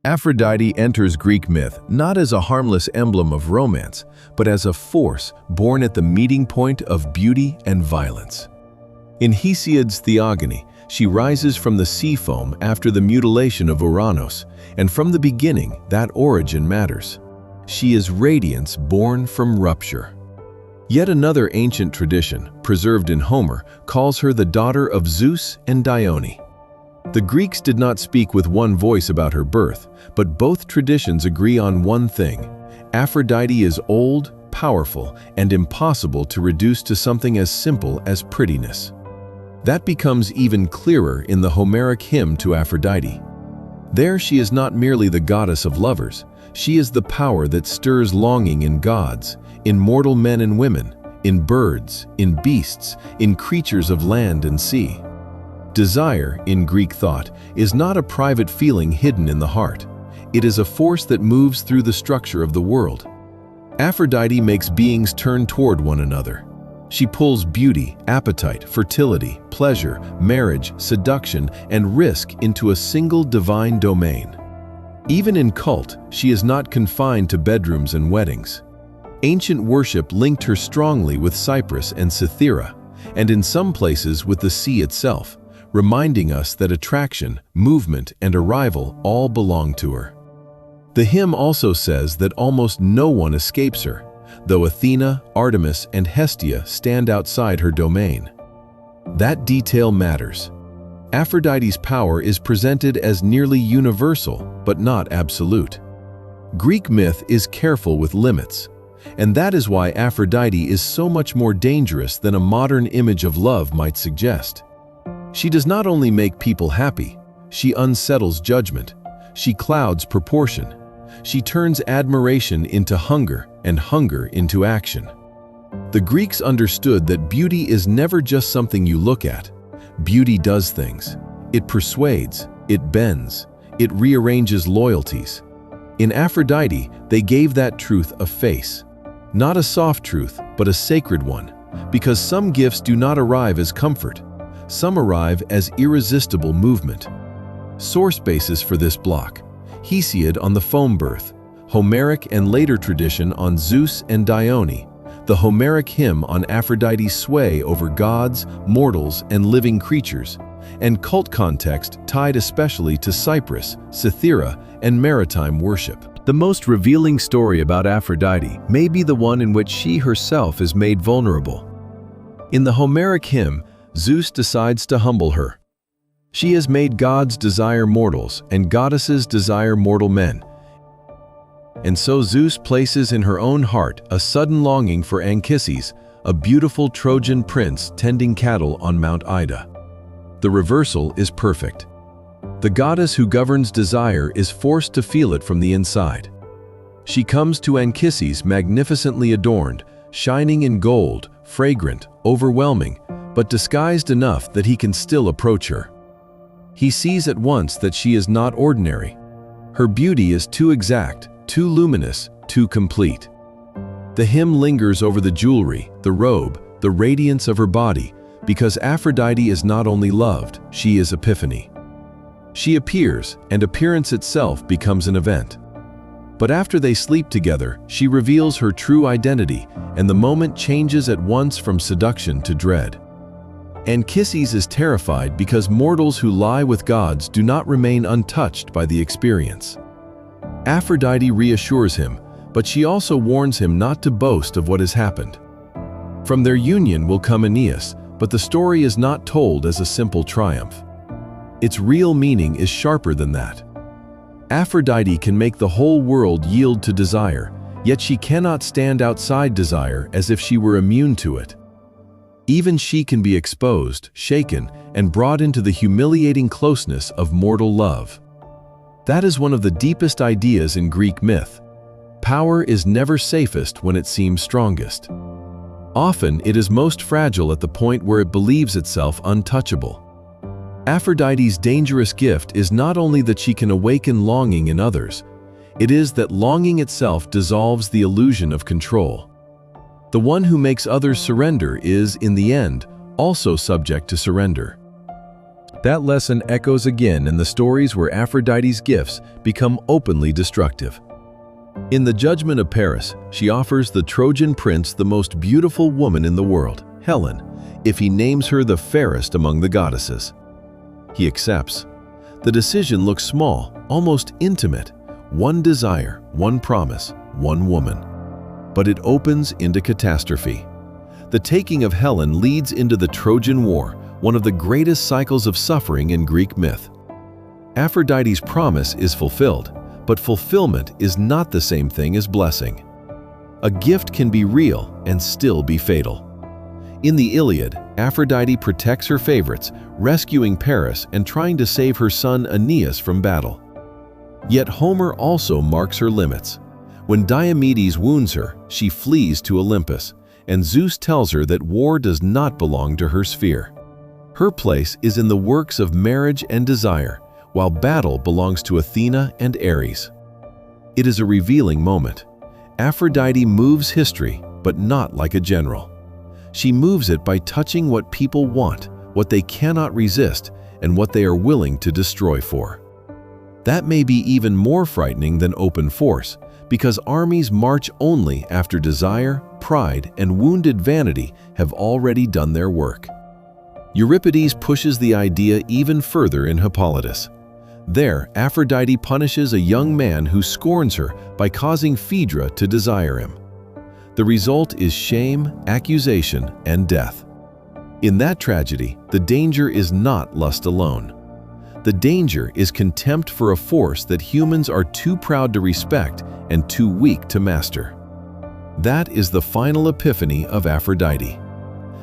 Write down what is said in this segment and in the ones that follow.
Aphrodite enters Greek myth not as a harmless emblem of romance, but as a force born at the meeting point of beauty and violence. In Hesiod's Theogony, she rises from the sea foam after the mutilation of Uranos, and from the beginning, that origin matters. She is radiance born from rupture. Yet another ancient tradition, preserved in Homer, calls her the daughter of Zeus and Dione. The Greeks did not speak with one voice about her birth, but both traditions agree on one thing: Aphrodite is old, powerful, and impossible to reduce to something as simple as prettiness. That becomes even clearer in the Homeric hymn to Aphrodite. There she is not merely the goddess of lovers, she is the power that stirs longing in gods, in mortal men and women, in birds, in beasts, in creatures of land and sea. Desire, in Greek thought, is not a private feeling hidden in the heart. It is a force that moves through the structure of the world. Aphrodite makes beings turn toward one another. She pulls beauty, appetite, fertility, pleasure, marriage, seduction, and risk into a single divine domain. Even in cult, she is not confined to bedrooms and weddings. Ancient worship linked her strongly with Cyprus and Cythera, and in some places with the sea itself, reminding us that attraction, movement, and arrival all belong to her. The hymn also says that almost no one escapes her, though Athena, Artemis, and Hestia stand outside her domain. That detail matters. Aphrodite's power is presented as nearly universal, but not absolute. Greek myth is careful with limits, and that is why Aphrodite is so much more dangerous than a modern image of love might suggest. She does not only make people happy, she unsettles judgment. She clouds proportion. She turns admiration into hunger and hunger into action. The Greeks understood that beauty is never just something you look at. Beauty does things. It persuades, it bends, it rearranges loyalties. In Aphrodite, they gave that truth a face. Not a soft truth, but a sacred one, because some gifts do not arrive as comfort. Some arrive as irresistible movement. Source basis for this block: Hesiod on the foam birth, Homeric and later tradition on Zeus and Dione, the Homeric hymn on Aphrodite's sway over gods, mortals, and living creatures, and cult context tied especially to Cyprus, Cythera, and maritime worship. The most revealing story about Aphrodite may be the one in which she herself is made vulnerable. In the Homeric hymn, Zeus decides to humble her. She has made gods desire mortals and goddesses desire mortal men. And so Zeus places in her own heart a sudden longing for Anchises, a beautiful Trojan prince tending cattle on Mount Ida. The reversal is perfect. The goddess who governs desire is forced to feel it from the inside. She comes to Anchises magnificently adorned, shining in gold, fragrant, overwhelming, but disguised enough that he can still approach her. He sees at once that she is not ordinary. Her beauty is too exact, too luminous, too complete. The hymn lingers over the jewelry, the robe, the radiance of her body, because Aphrodite is not only loved, she is epiphany. She appears, and appearance itself becomes an event. But after they sleep together, she reveals her true identity, and the moment changes at once from seduction to dread. Anchises is terrified because mortals who lie with gods do not remain untouched by the experience. Aphrodite reassures him, but she also warns him not to boast of what has happened. From their union will come Aeneas, but the story is not told as a simple triumph. Its real meaning is sharper than that. Aphrodite can make the whole world yield to desire, yet she cannot stand outside desire as if she were immune to it. Even she can be exposed, shaken, and brought into the humiliating closeness of mortal love. That is one of the deepest ideas in Greek myth. Power is never safest when it seems strongest. Often it is most fragile at the point where it believes itself untouchable. Aphrodite's dangerous gift is not only that she can awaken longing in others, it is that longing itself dissolves the illusion of control. The one who makes others surrender is, in the end, also subject to surrender. That lesson echoes again in the stories where Aphrodite's gifts become openly destructive. In the Judgment of Paris, she offers the Trojan prince the most beautiful woman in the world, Helen, if he names her the fairest among the goddesses. He accepts. The decision looks small, almost intimate. One desire, one promise, one woman. But it opens into catastrophe. The taking of Helen leads into the Trojan War, one of the greatest cycles of suffering in Greek myth. Aphrodite's promise is fulfilled, but fulfillment is not the same thing as blessing. A gift can be real and still be fatal. In the Iliad, Aphrodite protects her favorites, rescuing Paris and trying to save her son Aeneas from battle. Yet Homer also marks her limits. When Diomedes wounds her, she flees to Olympus, and Zeus tells her that war does not belong to her sphere. Her place is in the works of marriage and desire, while battle belongs to Athena and Ares. It is a revealing moment. Aphrodite moves history, but not like a general. She moves it by touching what people want, what they cannot resist, and what they are willing to destroy for. That may be even more frightening than open force, because armies march only after desire, pride, and wounded vanity have already done their work. Euripides pushes the idea even further in Hippolytus. There, Aphrodite punishes a young man who scorns her by causing Phaedra to desire him. The result is shame, accusation, and death. In that tragedy, the danger is not lust alone. The danger is contempt for a force that humans are too proud to respect and too weak to master. That is the final epiphany of Aphrodite.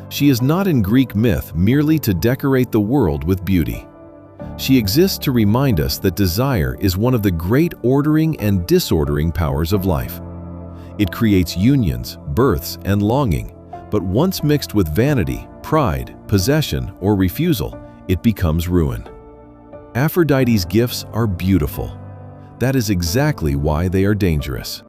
She is not in Greek myth merely to decorate the world with beauty. She exists to remind us that desire is one of the great ordering and disordering powers of life. It creates unions, births, and longing, but once mixed with vanity, pride, possession, or refusal, it becomes ruin. Aphrodite's gifts are beautiful. That is exactly why they are dangerous.